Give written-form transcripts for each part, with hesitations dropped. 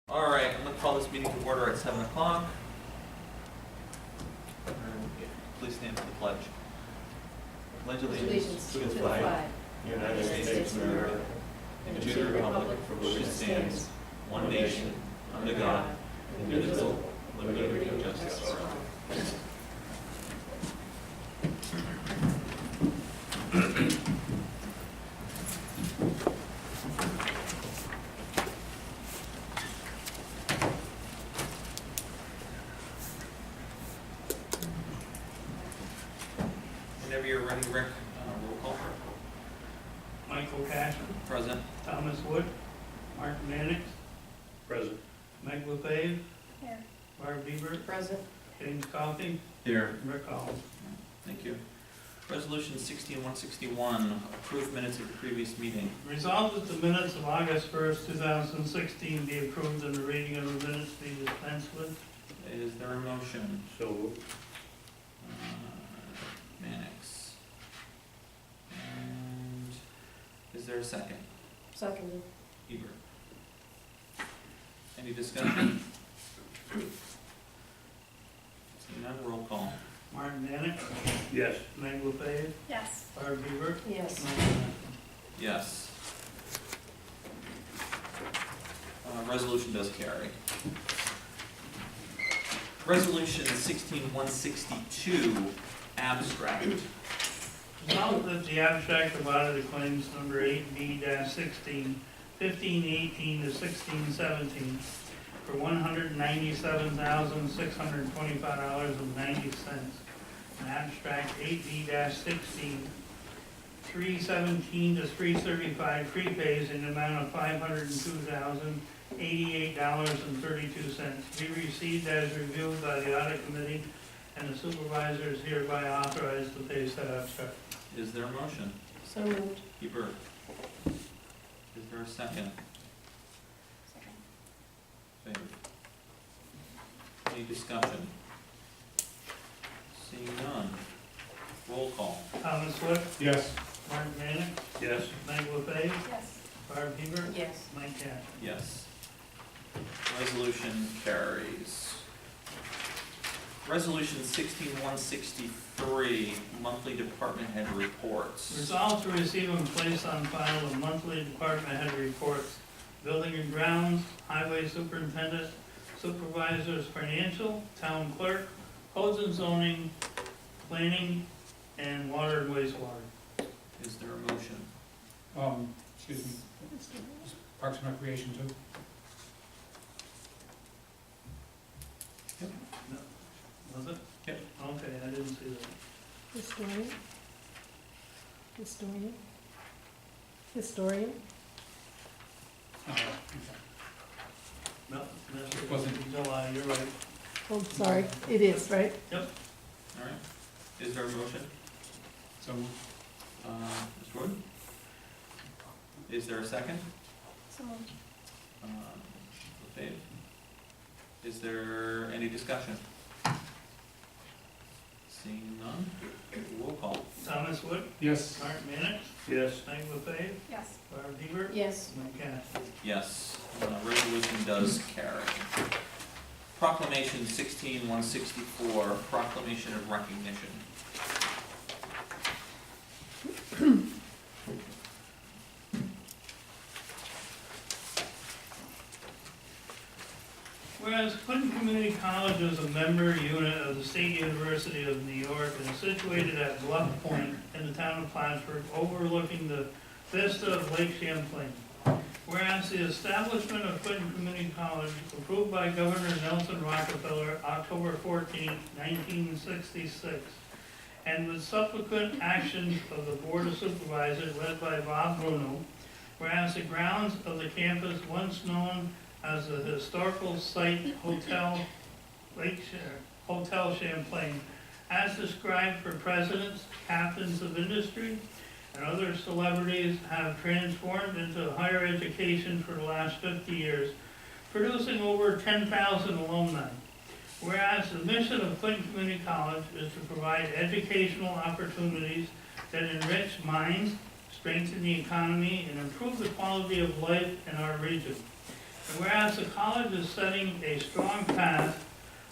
All right, I'm going to call this meeting to order at 7 o'clock. Please stand for the pledge. Pledge allegiance to the flag, United States of America, and to the republic for which it stands, one nation, under God, indivisible, with liberty and justice for all. Whenever you're ready, Rick, roll call. Michael Cashman, Present. Thomas Wood, Mark Mannix, Present. Meg LeFave, Here. Barb Bieber, Present. James Coffey, Here. Rick Collins. Thank you. Resolution 16-161, approved minutes of the previous meeting. Resolved that the minutes of August 1st, 2016 be approved and the reading of the minutes be dispensed with. Is there a motion? So moved. Mannix. And is there a second? Seconded. Eber. Any discussion? Seeing none, roll call. Mark Mannix, Yes. Meg LeFave, Yes. Barb Bieber, Yes. Mike Cashman. Yes. Resolution does carry. Resolution 16-162, abstract. Resolved that the abstract of audited claims number 8B-16, 1518 to 1617 for $197,625.90. And abstract 8B-16, 317 to 335 prepays in the amount of $502,088.32 be received as reviewed by the audit committee, and the supervisor is hereby authorized to pay said abstract. Is there a motion? So moved. Eber. Is there a second? Second. Favor. Any discussion? Seeing none. Roll call. Thomas Wood, Yes. Mark Mannix, Yes. Meg LeFave, Yes. Barb Bieber, Yes. Mike Cashman. Yes. Resolution carries. Resolution 16-163, monthly department head reports. Resolved to receive and place on file the monthly department head reports, building and grounds, highway superintendent, supervisors financial, town clerk, codes and zoning, planning, and water and wastewater. Is there a motion? Excuse me, Parks and Recreation too? Was it? Yep. Okay, I didn't see that. Historian. Historian. Historian. Okay. No, that's It wasn't. July, you're right. Oh, sorry, it is, right? All right. Is there a motion? So, Mr. Wood? Is there a second? So moved. Dave? Is there any discussion? Seeing none, roll call. Thomas Wood, yes, Mark Mannix, Yes. Meg LeFave, Yes. Barb Bieber, Yes. Mike Cashman. Yes, resolution does carry. Proclamation 16-164, proclamation of recognition. Whereas Clinton Community College is a member unit of the State University of New York and is situated at Bluff Point in the town of Plattsburgh, overlooking the vista of Lake Champlain. Whereas the establishment of Clinton Community College, approved by Governor Nelson Rockefeller October 14, 1966, and with subsequent actions of the Board of Supervisors led by Bob Bruno, whereas the grounds of the campus, once known as the historical site Hotel Champlain, as described for presidents, captains of industry, and other celebrities, have transformed into higher education for the last 50 years, producing over 10,000 alumni. Whereas the mission of Clinton Community College is to provide educational opportunities that enrich minds, strengthen the economy, and improve the quality of life in our region. And whereas the college is setting a strong path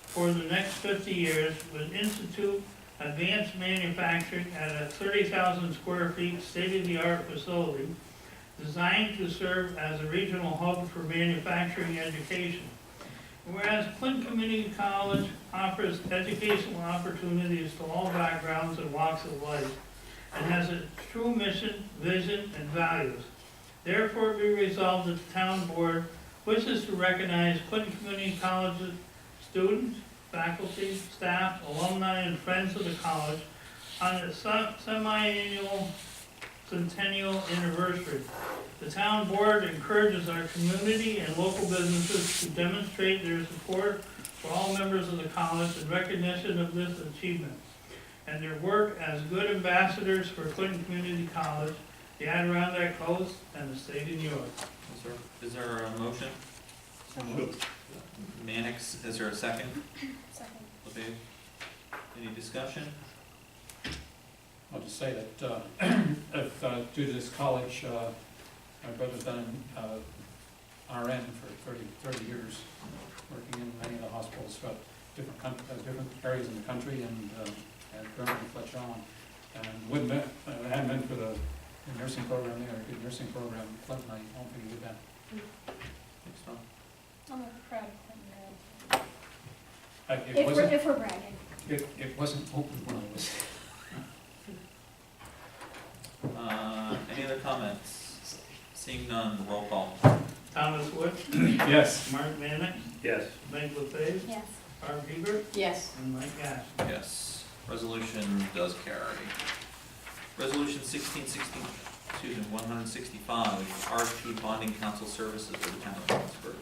for the next 50 years with institute advanced manufacturing at a 30,000 square feet state-of-the-art facility designed to serve as a regional hub for manufacturing education. Whereas Clinton Community College offers educational opportunities to all backgrounds and walks of life and has a true mission, vision, and values. Therefore, be resolved that the town board wishes to recognize Clinton Community College's students, faculty, staff, alumni, and friends of the college on its semi-annual centennial anniversary. The town board encourages our community and local businesses to demonstrate their support for all members of the college in recognition of this achievement and their work as good ambassadors for Clinton Community College, the Adirondack Coast, and the state of New York. Is there a motion? Mannix, is there a second? Second. LeBave? Any discussion? I'll just say that if, due to this college, my brother's been RN for 30 years, working in many of the hospitals throughout different areas in the country and currently Fletcher Allen. And wouldn't it hadn't been for the nursing program there, a good nursing program, Clinton, I don't think he would have been. Thanks, Tom. I'm proud of Clinton. It wasn't, If we're bragging. it wasn't open when I was. Any other comments? Seeing none, roll call. Thomas Wood, Yes. Mark Mannix, Yes. Meg LeFave, Yes. Barb Hebert, Yes. and Mike Gash. Yes, resolution does carry. Resolution 165, RFP bonding council services of the town of Plattsburgh.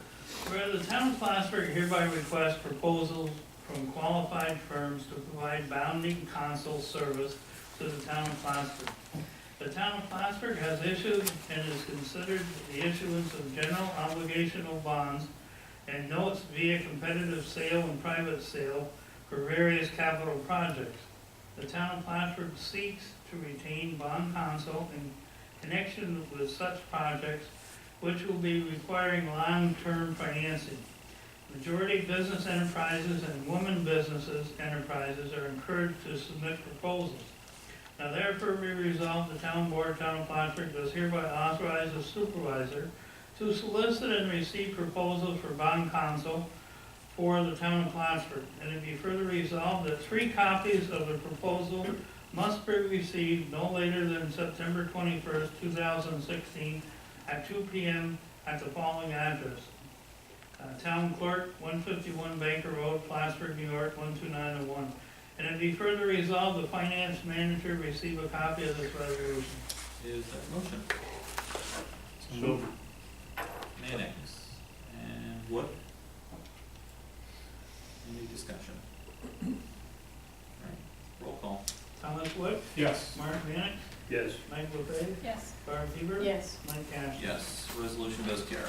Where the town of Plattsburgh hereby requests proposals from qualified firms to provide bonding counsel service to the town of Plattsburgh. The town of Plattsburgh has issued and is considered the issuance of general obligational bonds and notes via competitive sale and private sale for various capital projects. The town of Plattsburgh seeks to retain bond counsel in connection with such projects, which will be requiring long-term financing. Majority business enterprises and women businesses enterprises are encouraged to submit proposals. Now therefore be resolved, the town board, town of Plattsburgh does hereby authorize the supervisor to solicit and receive proposals for bond counsel for the town of Plattsburgh. And it be further resolved that 3 copies of the proposal must be received no later than September 21st, 2016 at 2 p.m. at the following address. Town Clerk, 151 Baker Road, Plattsburgh, New York, 12901. And it be further resolved, the finance manager receive a copy of this resolution. Is there a motion? So, Mannix and Wood? Any discussion? Alright, roll call. Thomas Wood, Yes. Mark Mannix, yes. Mike LeFave, Yes. Barb Hebert. Yes. Mike Cash. Yes, resolution does carry.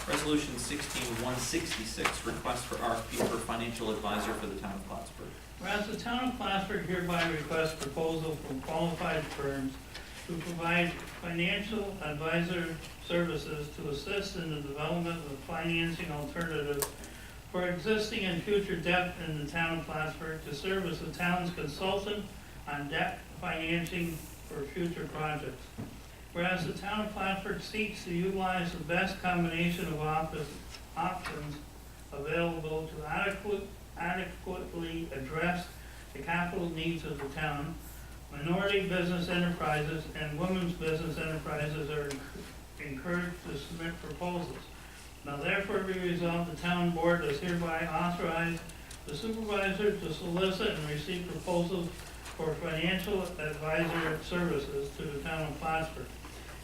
Resolution 16166, request for RFP for financial advisor for the town of Plattsburgh. Whereas the town of Plattsburgh hereby requests proposal from qualified firms to provide financial advisor services to assist in the development of financing alternatives for existing and future debt in the town of Plattsburgh to serve as the town's consultant on debt financing for future projects. Whereas the town of Plattsburgh seeks to utilize the best combination of options available to adequately address the capital needs of the town, minority business enterprises and women's business enterprises are encouraged to submit proposals. Now therefore be resolved, the town board does hereby authorize the supervisor to solicit and receive proposals for financial advisor services to the town of Plattsburgh.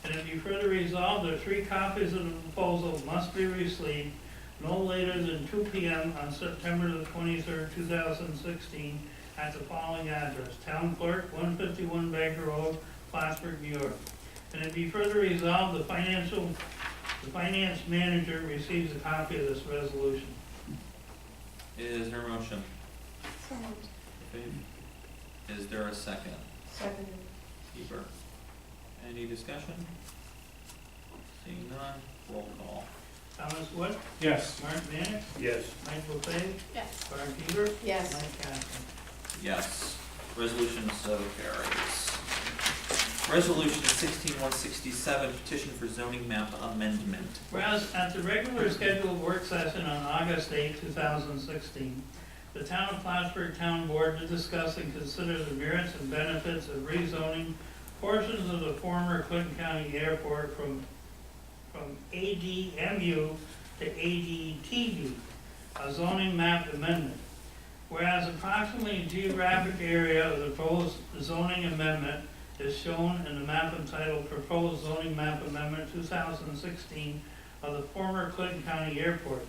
And if you further resolved, that 3 copies of the proposal must be received no later than 2 p.m. on September the 23rd, 2016 at the following address. Town Clerk, 151 Baker Road, Plattsburgh, New York. And if you further resolved, the finance manager receives a copy of this resolution. Is there a motion? So moved. LeFave? Is there a second? Second. Hebert? Any discussion? Seeing none, roll call. Thomas Wood, Yes. Mark Manick, Yes. Mike LePave, Yes. Barb Hebert, Yes. Mike Kastner. Yes. Resolution so carries. Resolution 16167, petition for zoning map amendment. Whereas at the regular scheduled work session on August 8, 2016, the Town of Plattsburgh Town Board to discuss and consider the merits and benefits of rezoning portions of the former Clinton County Airport from ADMU to ADTU, a zoning map amendment. Whereas approximately geographic area of the proposed zoning amendment is shown in the map entitled Proposed Zoning Map Amendment 2016 of the former Clinton County Airport.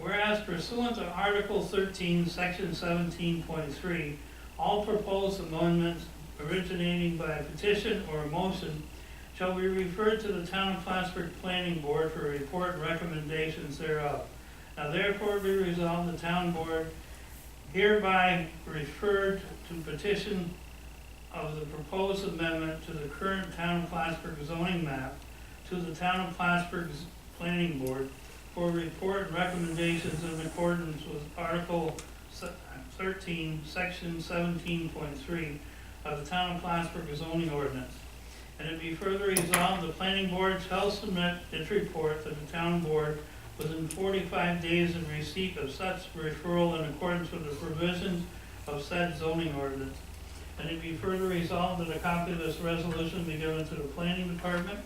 Whereas pursuant to Article 13, Section 17.3, all proposed amendments originating by a petition or a motion shall be referred to the Town of Plattsburgh Planning Board for report and recommendations thereof. Now therefore be resolved, the Town Board hereby referred to petition of the proposed amendment to the current Town of Plattsburgh zoning map to the Town of Plattsburgh's Planning Board for report and recommendations in accordance with Article 13, Section 17.3 of the Town of Plattsburgh zoning ordinance. And it be further resolved, the Planning Board shall submit its report to the Town Board within 45 days in receipt of such referral in accordance with the provisions of said zoning ordinance. And it be further resolved that a copy of this resolution be given to the Planning Department,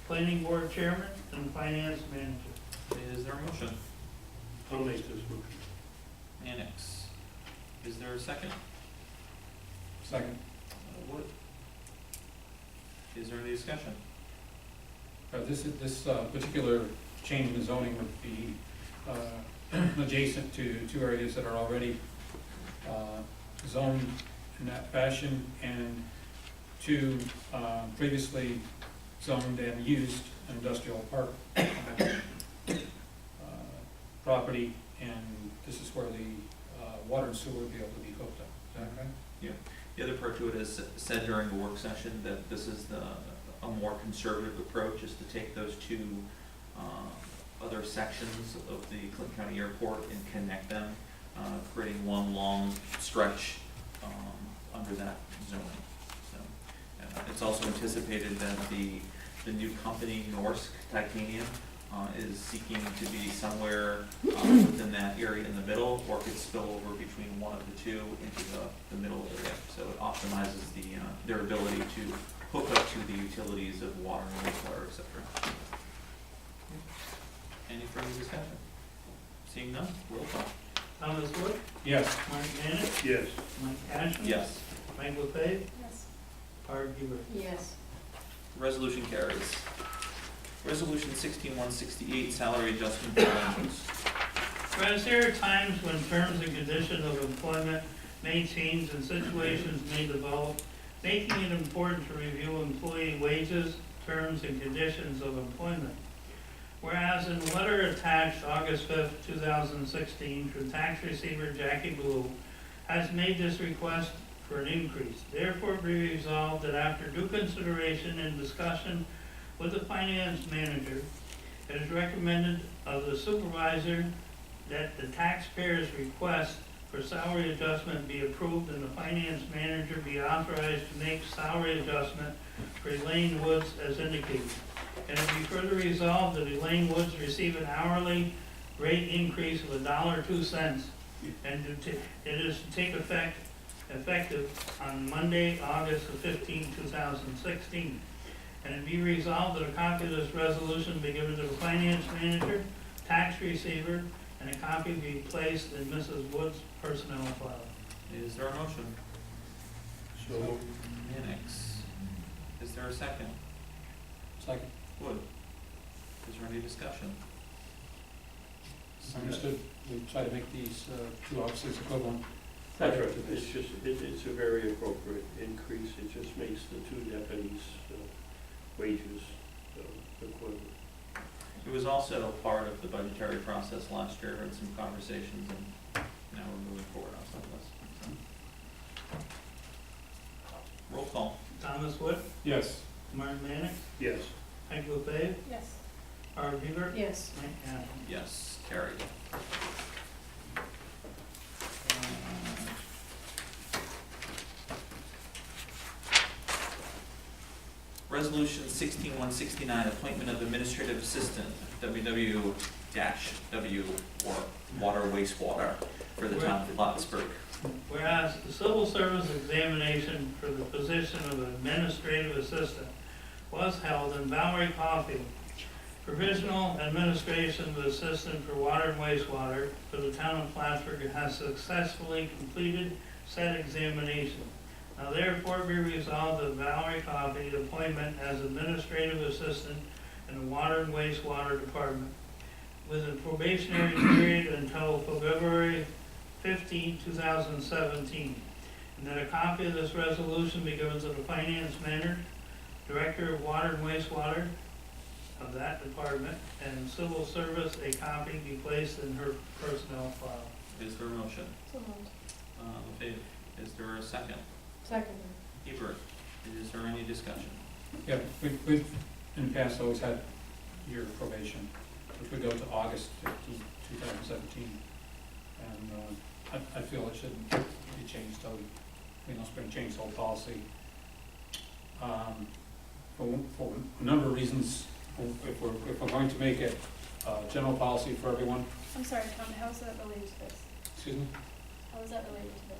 Planning Board Chairman, and Finance Manager. Is there a motion? I'll make this motion. Annex. Is there a second? Second. Wood. Is there any discussion? This particular change in the zoning would be adjacent to two areas that are already zoned in that fashion, and two previously zoned and used industrial park property, and this is where the water and sewer would be able to be hooked up. Is that right? The other part to it is said during the work session that this is a more conservative approach, is to take those two other sections of the Clinton County Airport and connect them, creating one long stretch under that zoning. So, it's also anticipated that the new company, Norsk Titanium, is seeking to be somewhere within that area in the middle, or could spill over between one of the two into the middle area. So it optimizes their ability to hook up to the utilities of water and wastewater, et cetera. Any further discussion? Seeing none, roll call. Thomas Wood, Yes. Mark Manick, Yes. Mike Kastner. Yes. Mike LePave, Yes. Barb Hebert. Yes. Resolution carries. Resolution 16168, salary adjustment for rentals. Whereas there are times when terms and conditions of employment may change and situations may develop, making it important to review employee wages, terms, and conditions of employment. Whereas in a letter attached August 5th, 2016, from tax receiver Jackie Blue, has made this request for an increase. Therefore be resolved that after due consideration and discussion with the finance manager, it is recommended of the supervisor that the taxpayer's request for salary adjustment be approved and the finance manager be authorized to make salary adjustment for Elaine Woods as indicated. And it be further resolved that Elaine Woods receive an hourly rate increase of $1.02, and it is to take effective on Monday, August 15, 2016. And it be resolved that a copy of this resolution be given to the finance manager, tax receiver, and a copy be placed in Mrs. Wood's personnel file. Is there a motion? So moved. Annex. Is there a second? Second. Wood. Is there any discussion? Understood. We try to make these two offices equivalent. That's right, it's just, it's a very appropriate increase, it just makes the two deputies' wages equivalent. It was also part of the budgetary process last year, had some conversations, and now we're moving forward on some of this. So. Roll call. Thomas Wood, Yes. Martin Manick, Yes. Mike LePave, Yes. Barb Hebert? Yes. Mike Kavler? Yes, carried. Resolution 16169, appointment of administrative assistant, WW-W, or water wastewater for the town of Plattsburgh. Whereas the civil service examination for the position of administrative assistant was held, and Valerie Coffey, provisional administration assistant for water and wastewater for the town of Plattsburgh, has successfully completed said examination. Now therefore be resolved that Valerie Coffey appointment as administrative assistant in the water and wastewater department with a probationary period until February 15, 2017. And that a copy of this resolution be given to the finance manager, director of water and wastewater of that department, and civil service, a copy be placed in her personnel file. Is there a motion? So moved. LaFave, is there a second? Second. Hebert, is there any discussion? Yeah, we've in the past always had year probation, which would go to August 15, 2017. And I feel it shouldn't be changed totally. Unless we're going to change the whole policy. For a number of reasons, if we're going to make it general policy for everyone, I'm sorry, Tom, how is that related to this? excuse me, How is that related to this?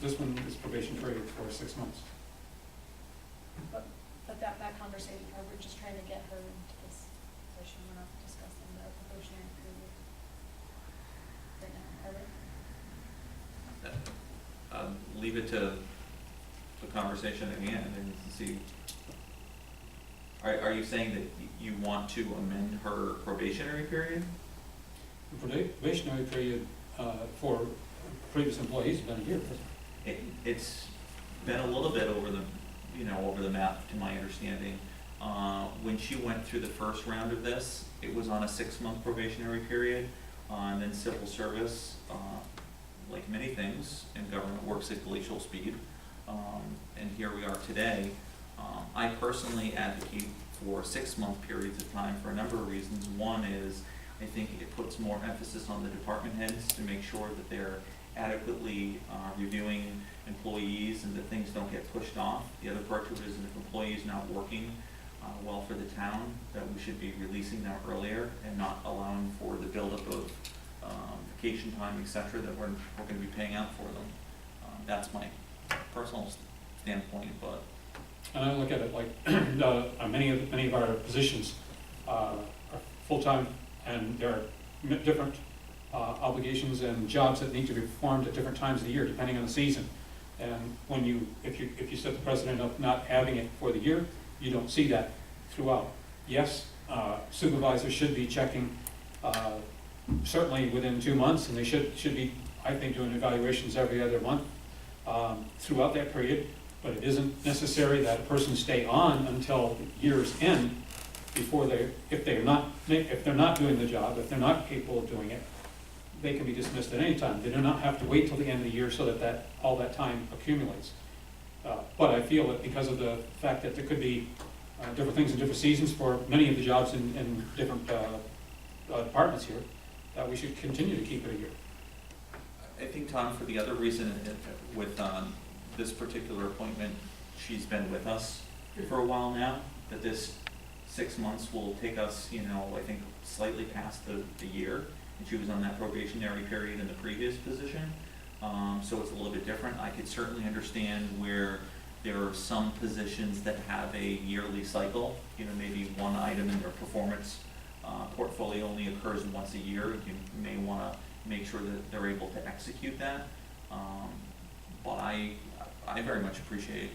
this one is probation period for 6 months. But that conversation, we're just trying to get her into this position, we're not discussing the probationary period right now, are we? Leave it to the conversation at the end and see. Are you saying that you want to amend her probationary period? The probationary period for previous employees has been a year. It's been a little bit over the map, to my understanding. When she went through the first round of this, it was on a 6-month probationary period, and then civil service, like many things in government, works at glacial speed. And here we are today. I personally advocate for 6-month periods of time for a number of reasons. One is, I think it puts more emphasis on the department heads to make sure that they're adequately reviewing employees and that things don't get pushed off. The other part to it is that if an employee is not working well for the town, that we should be releasing them earlier and not allowing for the buildup of vacation time, et cetera, that we're going to be paying out for them. That's my personal standpoint, but. And I look at it like many of our positions are full-time, and there are different obligations and jobs that need to be performed at different times of the year, depending on the season. And if you set the precedent of not having it for the year, you don't see that throughout. Yes, supervisors should be checking certainly within 2 months, and they should be, I think, doing evaluations every other month throughout that period. But it isn't necessary that a person stay on until year's end before if they're not doing the job, if they're not capable of doing it, they can be dismissed at any time. They do not have to wait till the end of the year so that all that time accumulates. But I feel that because of the fact that there could be different things in different seasons for many of the jobs in different departments here, that we should continue to keep it a year. I think, Tom, for the other reason with this particular appointment, she's been with us for a while now, that this 6 months will take us, I think slightly past the year, and she was on that probationary period in the previous position, so it's a little bit different. I could certainly understand where there are some positions that have a yearly cycle, maybe one item in their performance portfolio only occurs once a year. You may want to make sure that they're able to execute that, but I very much appreciate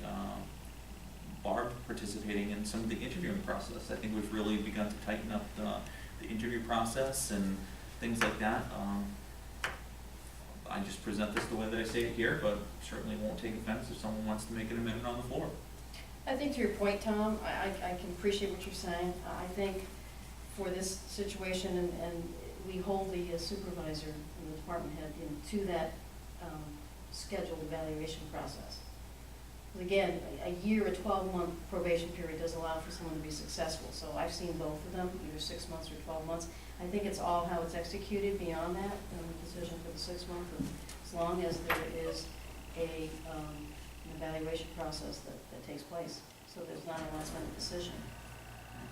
Barb participating in some of the interviewing process. I think we've really begun to tighten up the interview process and things like that. I just present this the way that I say it here, but certainly won't take offense if someone wants to make an amendment on the floor. I think to your point, Tom, I can appreciate what you're saying. I think for this situation, and we hold the supervisor and the department head to that scheduled evaluation process. Again, a year, a 12-month probation period does allow for someone to be successful. So I've seen both of them, either 6 months or 12 months. I think it's all how it's executed beyond that, the decision for the 6 month, as long as there is an evaluation process that takes place. So there's not a last minute decision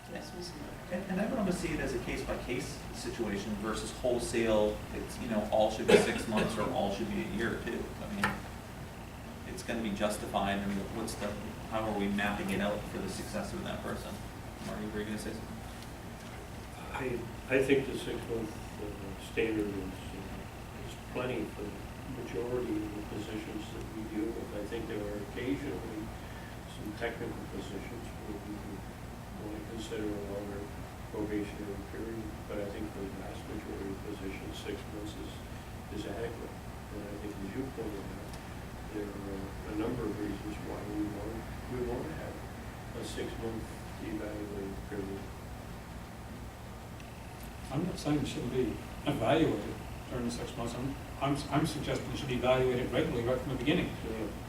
to dismiss them. And I would almost see it as a case-by-case situation versus wholesale, it's, all should be 6 months or all should be a year too. I mean, it's gonna be justified, and how are we mapping it out for the success of that person? Marty, were you gonna say something? I think the 6 month standard is plenty for the majority of the positions that we deal with. I think there are occasionally some technical positions where we would want to consider a longer probationary period, but I think for the vast majority of positions, 6 months is adequate. And I think, as you pointed out, there are a number of reasons why we want to have a 6 month evaluating period. I'm not saying it shouldn't be evaluated during the 6 months. I'm suggesting it should be evaluated regularly right from the beginning.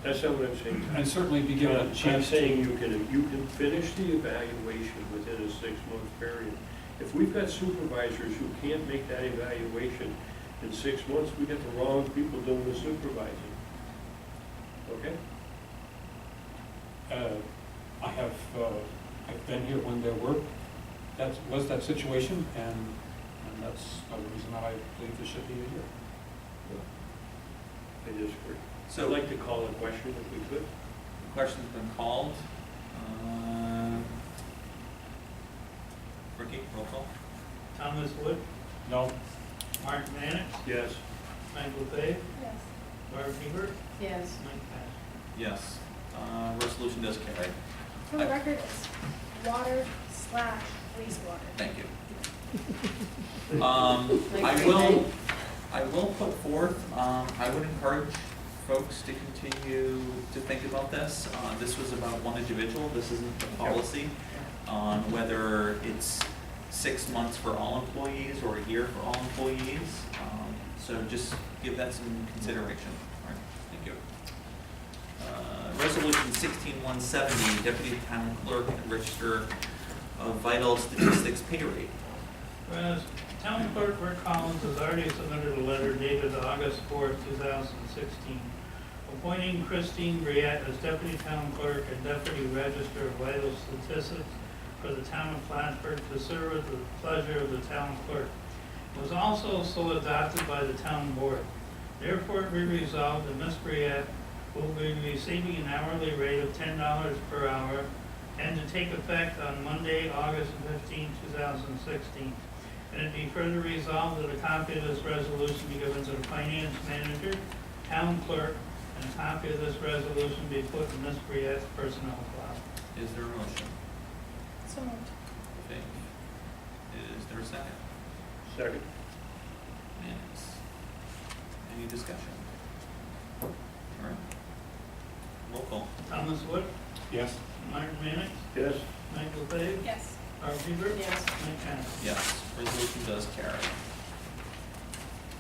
That's not what I'm saying. And certainly be given a I'm chance saying to. you can finish the evaluation within a 6 month period. If we've got supervisors who can't make that evaluation in 6 months, we got the wrong people doing the supervising. Okay? I've been here when there was that situation, and that's the reason I believe this should be a year. I disagree. So, I'd like to call a question if we could. the question's been called. Ricky, roll call. Thomas Wood, No, Mark Mannix, Yes. Michael Fay, Yes. Barb Hebert, Yes. Mike Pass. Yes. Resolution does carry. For the record, it's water/wastewater. Thank you. Like I will put forth, I would encourage folks to continue to think about this. This was about one individual, this isn't the policy on whether it's 6 months for all employees or a year for all employees. So just give that some consideration. All right, thank you. Resolution 16170, Deputy Town Clerk and Register of Vital Statistics pay rate. Whereas Town Clerk Rick Collins has already submitted a letter dated August 4th, 2016, appointing Christine Briette as Deputy Town Clerk and Deputy Register of Vital Statistics for the Town of Plattsburgh to serve at the pleasure of the Town Clerk. It was also so adopted by the Town Board. Therefore, be resolved that Ms. Briette will be receiving an hourly rate of $10 per hour and to take effect on Monday, August 15, 2016. And it be further resolved that a copy of this resolution be given to the finance manager, town clerk, and a copy of this resolution be put in Ms. Briette's personnel file. Is there a motion? So moved. Okay. Is there a second? Second. Yes. Any discussion? All right. Roll call. Thomas Wood, yes, Mark Mannix, Yes. Michael Fay, Yes. Barb Hebert, Yes. Mike Kennedy. Yes, resolution does carry.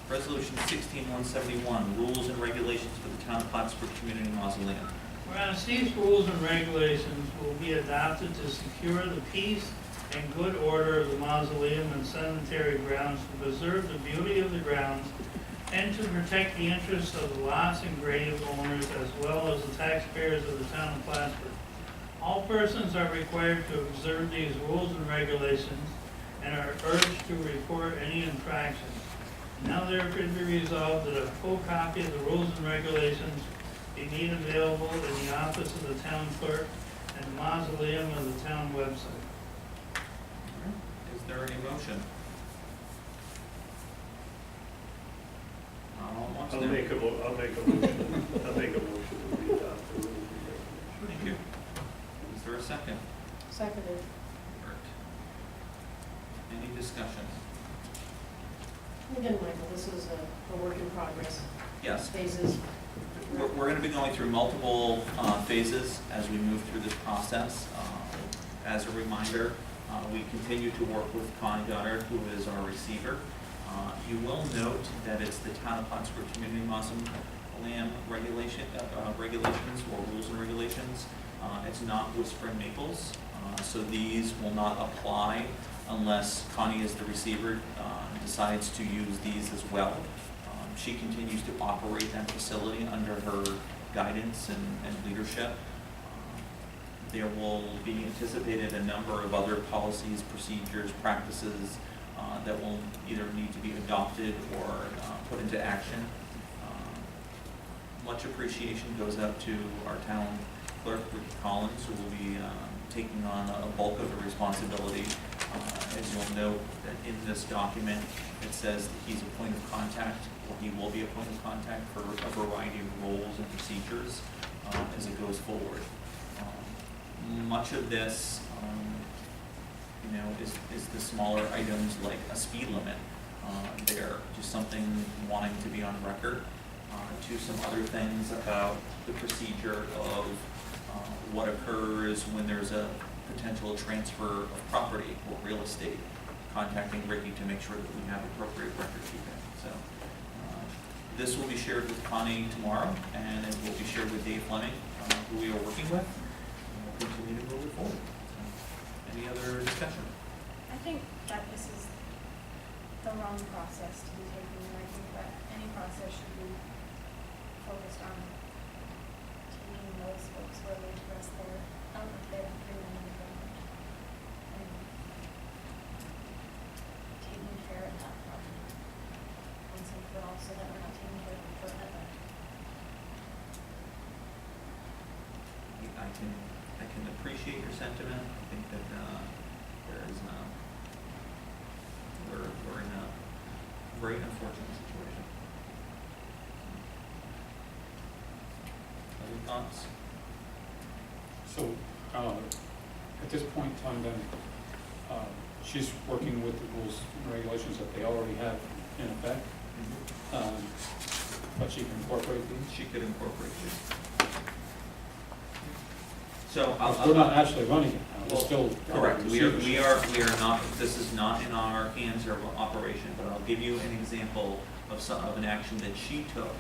Resolution 16171, rules and regulations for the Town of Plattsburgh Community Mausoleum. Whereas these rules and regulations will be adopted to secure the peace and good order of the mausoleum and cemetery grounds, to preserve the beauty of the grounds, and to protect the interests of the lots and grave owners as well as the taxpayers of the Town of Plattsburgh. All persons are required to observe these rules and regulations and are urged to report any infractions. Now therefore be resolved that a full copy of the rules and regulations be made available in the office of the town clerk and the mausoleum of the town website. Is there any motion? I'll make a motion. I'll make a motion to read out the rules and regulations. Thank you. Is there a second? Seconded. Bert. Any discussion? Again, Michael, this is a work in progress. Yes. Phases. We're going to be going through multiple phases as we move through this process. As a reminder, we continue to work with Connie Goddard, who is our receiver. You will note that it's the Town of Plattsburgh Community Mausoleum lamb regulations or rules and regulations. It's not with Spring Maples, so these will not apply unless Connie, as the receiver, decides to use these as well. She continues to operate that facility under her guidance and leadership. There will be anticipated a number of other policies, procedures, practices that will either need to be adopted or put into action. Much appreciation goes out to our town clerk, Ricky Collins, who will be taking on a bulk of the responsibility. As you'll note, that in this document, it says that he's a point of contact, or he will be a point of contact for a variety of roles and procedures as it goes forward. Much of this, is the smaller items like a speed limit. There, just something wanting to be on record, to some other things about the procedure of what occurs when there's a potential transfer of property or real estate, contacting Ricky to make sure that we have appropriate record keeping. So this will be shared with Connie tomorrow, and it will be shared with Dave Fleming, who we are working with, and we'll continue to move it forward. Any other discussion? I think that this is the wrong process to be taking, and I think that any process should be focused on taking those folks where they express their, their freedom and taking care of that property once and for all, so that we're not taking care of it forever. I can appreciate your sentiment. I think that there is we're in a very unfortunate situation. Other thoughts? So, at this point in time, then, she's working with the rules and regulations that they already have in effect, but she can incorporate these. She could incorporate these. So We're not actually running it now, we're still. correct. We are not. This is not in our hands or operation. But I'll give you an example of an action that she took.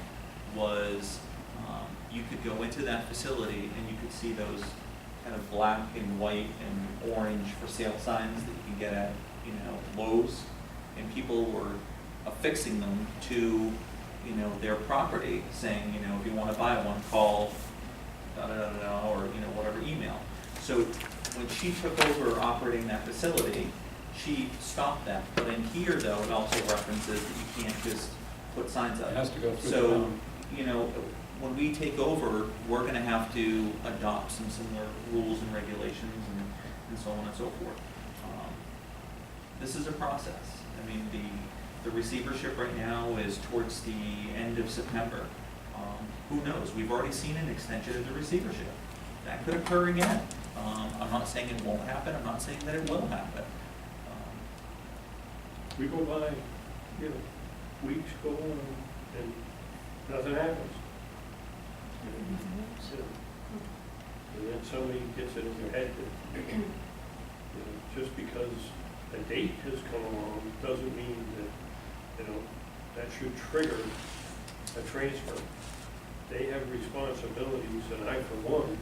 Was you could go into that facility and you could see those kind of black and white and orange for sale signs that you can get at Lowe's, and people were affixing them to their property, saying if you want to buy one, call or whatever email. So when she took over operating that facility, she stopped that. But in here, though, it also references that you can't just put signs up. It has to go through the So town. when we take over, we're going to have to adopt some similar rules and regulations and so on and so forth. This is a process. I mean, the receivership right now is towards the end of September. Who knows? We've already seen an extension of the receivership. That could occur again. I'm not saying it won't happen. I'm not saying that it will happen. We go by, weeks go on and nothing happens. And then somebody gets it in their head that, just because a date has come along doesn't mean that, that should trigger a transfer. They have responsibilities, and I, for one,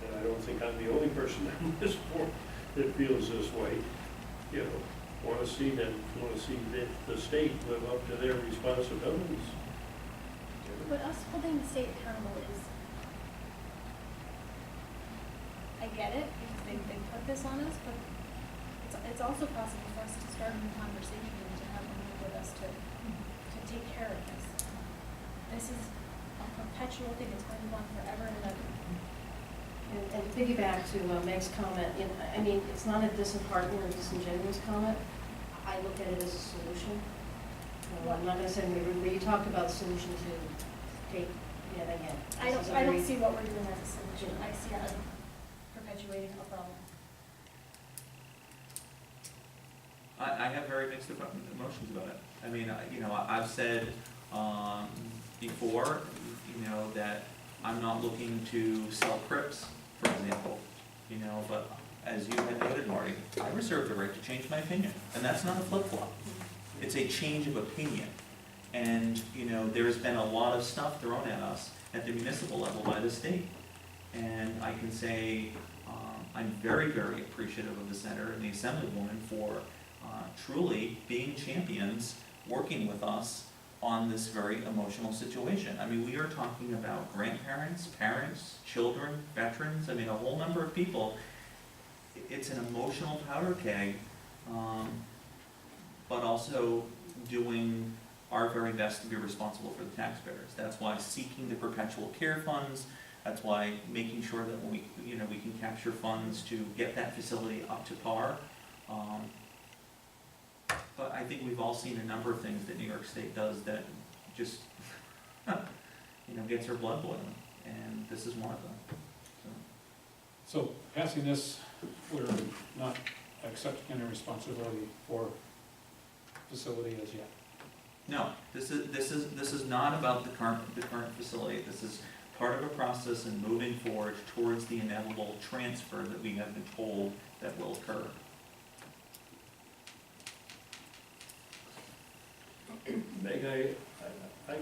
and I don't think I'm the only person on this board that feels this way, want to see that the state live up to their responsibilities. But us holding the state accountable is, I get it, because they put this on us, but it's also possible for us to start a new conversation and to have them meet with us to take care of this. This is a perpetual thing, it's going on forever and ever. And to piggyback to Meg's comment, I mean, it's not a disheartening or disingenuous comment. I look at it as a solution. I'm not going to say we talked about the solution to take, again. I don't see what we're doing as a solution. I see it as perpetuating a problem. I have very mixed emotions about it. I mean, I've said before, that I'm not looking to sell Crips, for example, but as you had noted, Marty, I reserve the right to change my opinion, and that's not a flip-flop. It's a change of opinion. And, you know, there's been a lot of stuff thrown at us at the municipal level by the state. And I can say, I'm very, very appreciative of the senator and the assemblywoman for truly being champions, working with us on this very emotional situation. I mean, we are talking about grandparents, parents, children, veterans, I mean, a whole number of people. It's an emotional powder keg, but also doing our very best to be responsible for the taxpayers. That's why seeking the perpetual care funds, that's why making sure that we can capture funds to get that facility up to par. But I think we've all seen a number of things that New York State does that just, gets our blood boiling, and this is one of them. So passing this, we're not accepting any responsibility for facility as yet. No, this is not about the current facility. This is part of a process in moving forward towards the inevitable transfer that we have been told that will occur. Meg, I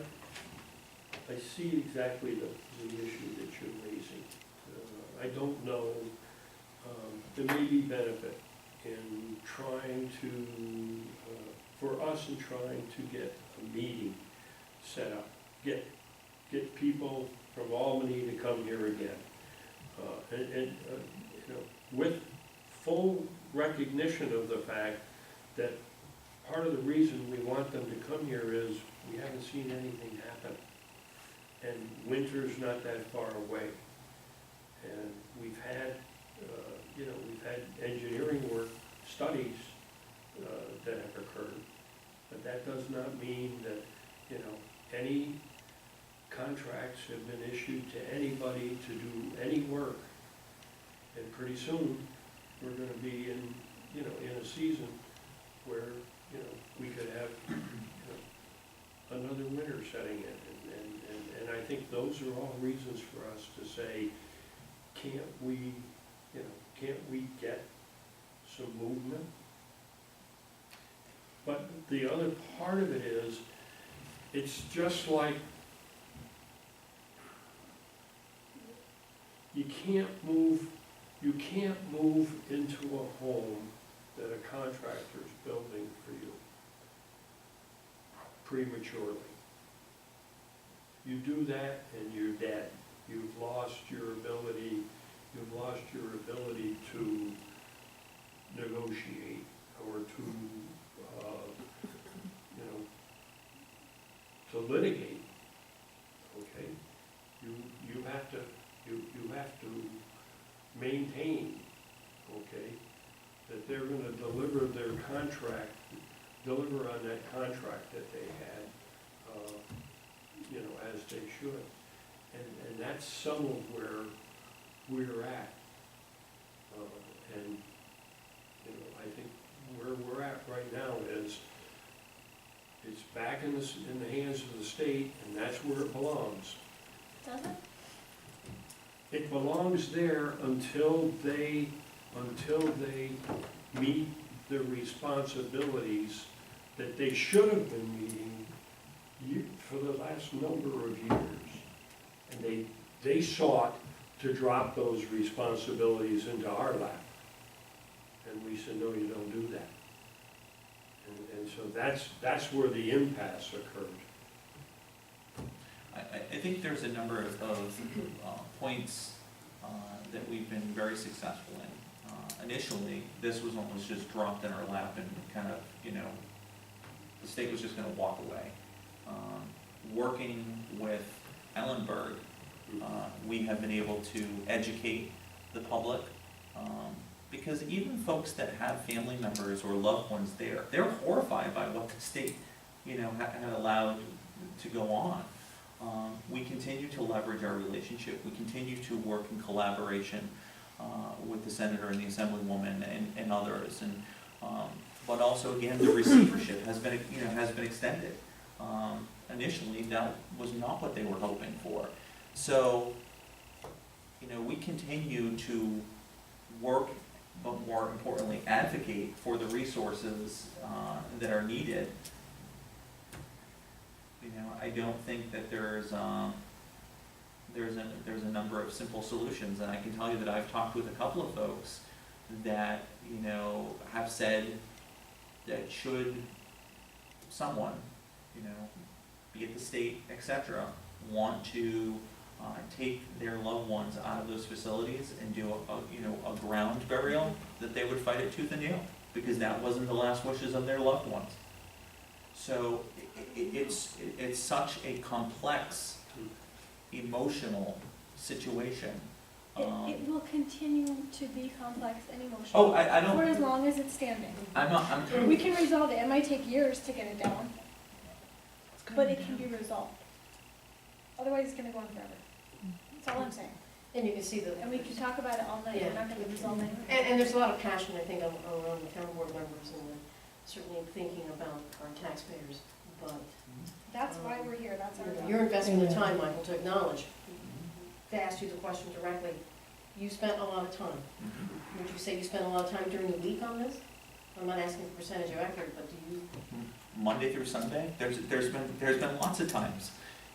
see exactly the issue that you're raising. I don't know, there may be benefit in trying to, for us in trying to get a meeting set up, get people from Albany to come here again. With full recognition of the fact that part of the reason we want them to come here is we haven't seen anything happen. And winter's not that far away. And we've had engineering work, studies that have occurred. But that does not mean that, any contracts have been issued to anybody to do any work. And pretty soon, we're gonna be in a season where, we could have, another winter setting in. And I think those are all reasons for us to say, can't we get some movement? But the other part of it is, it's just like, you can't move into a home that a contractor's building for you prematurely. You do that and you're dead. You've lost your ability to negotiate or to litigate, okay? You have to maintain, okay, that they're gonna deliver on that contract that they had, as they should. And that's some of where we're at. And, I think where we're at right now is, it's back in the hands of the state, and that's where it belongs. Does it? It belongs there until they meet the responsibilities that they should have been meeting for the last number of years. And they sought to drop those responsibilities into our lap. And we said, no, you don't do that. And so that's where the impasse occurred. I think there's a number of points that we've been very successful in. Initially, this was almost just dropped in our lap and kind of, the state was just going to walk away. Working with Ellenberg, we have been able to educate the public, because even folks that have family members or loved ones there, they're horrified by what the state, had allowed to go on. We continue to leverage our relationship. We continue to work in collaboration with the senator and the assemblywoman and others. And but also again, the receivership has been extended. Initially, that was not what they were hoping for. So, we continue to work, but more importantly, advocate for the resources that are needed. I don't think that there's a number of simple solutions, and I can tell you that I've talked with a couple of folks that, have said that should someone, be it the state, et cetera, want to take their loved ones out of those facilities and do a ground burial, that they would fight it tooth and nail, because that wasn't the last wishes of their loved ones. So it's such a complex, emotional situation. It will continue to be complex and emotional. Oh, I For don't, as long as it's standing. We can resolve it. It might take years to get it down, but it can be resolved. Otherwise, it's gonna go on forever. That's all I'm saying. And you can see And we can talk about it all night. We're not gonna resolve it. And there's a lot of passion, I think, around the town board members and certainly thinking about our taxpayers, but That's why we're here. That's our job. your investment of time, Michael, to acknowledge, to ask you the question directly, you spent a lot of time. Would you say you spent a lot of time during the week on this? I'm not asking for percentage of effort, but do you? Monday through Sunday, there's been lots of times,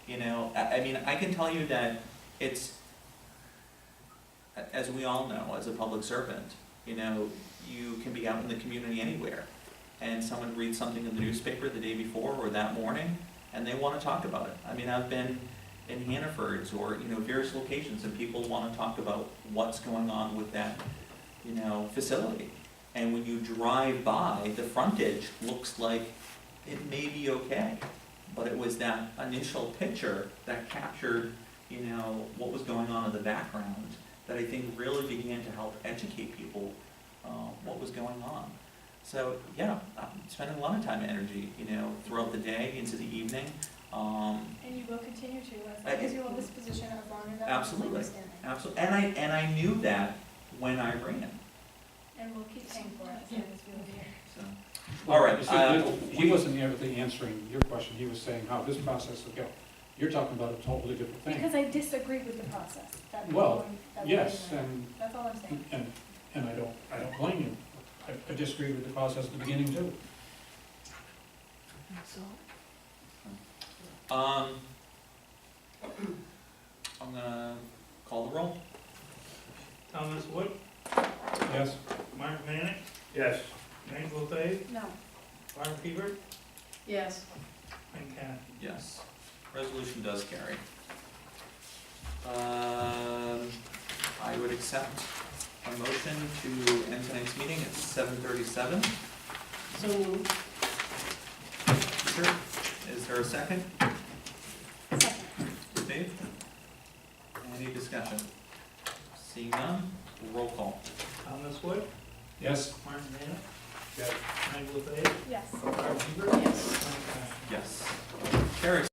I can tell you that it's, as we all know, as a public servant, you can be out in the community anywhere, and someone reads something in the newspaper the day before or that morning, and they want to talk about it. I've been in Hannaford's or, various locations, and people want to talk about what's going on with that, facility. And when you drive by, the frontage looks like it may be okay, but it was that initial picture that captured, what was going on in the background, that I think really began to help educate people what was going on. So, yeah, I'm spending a lot of time and energy, throughout the day into the evening. And you will continue to, as long as you hold this position, as long as that Absolutely. is standing. Absolutely, and I knew that when I ran, And we'll keep paying for it as long as we'll be here. so. All right, You see, he wasn't really answering your question, he was saying how this process will go. You're talking about a totally different thing. Because I disagree with the process. That's Well, what I'm Yes, saying. That's all I'm saying. and I don't blame you. I disagree with the process at the beginning too. I'm gonna call the roll. Thomas Wood, Yes? Mark Manick, Yes. Frank Lefebvre, No. Barb Hebert, Yes. and Kathy. Yes, resolution does carry. I would accept a motion to end tonight's meeting at 7:37. So moved. Sure. Is there a second? Second. Dave? Any discussion? Seeing none, roll call. Thomas Wood, Yes? Mark Manick, Yes. Frank Lefebvre, Yes. Barb Hebert, Yes. and Kathy. Yes. Carries.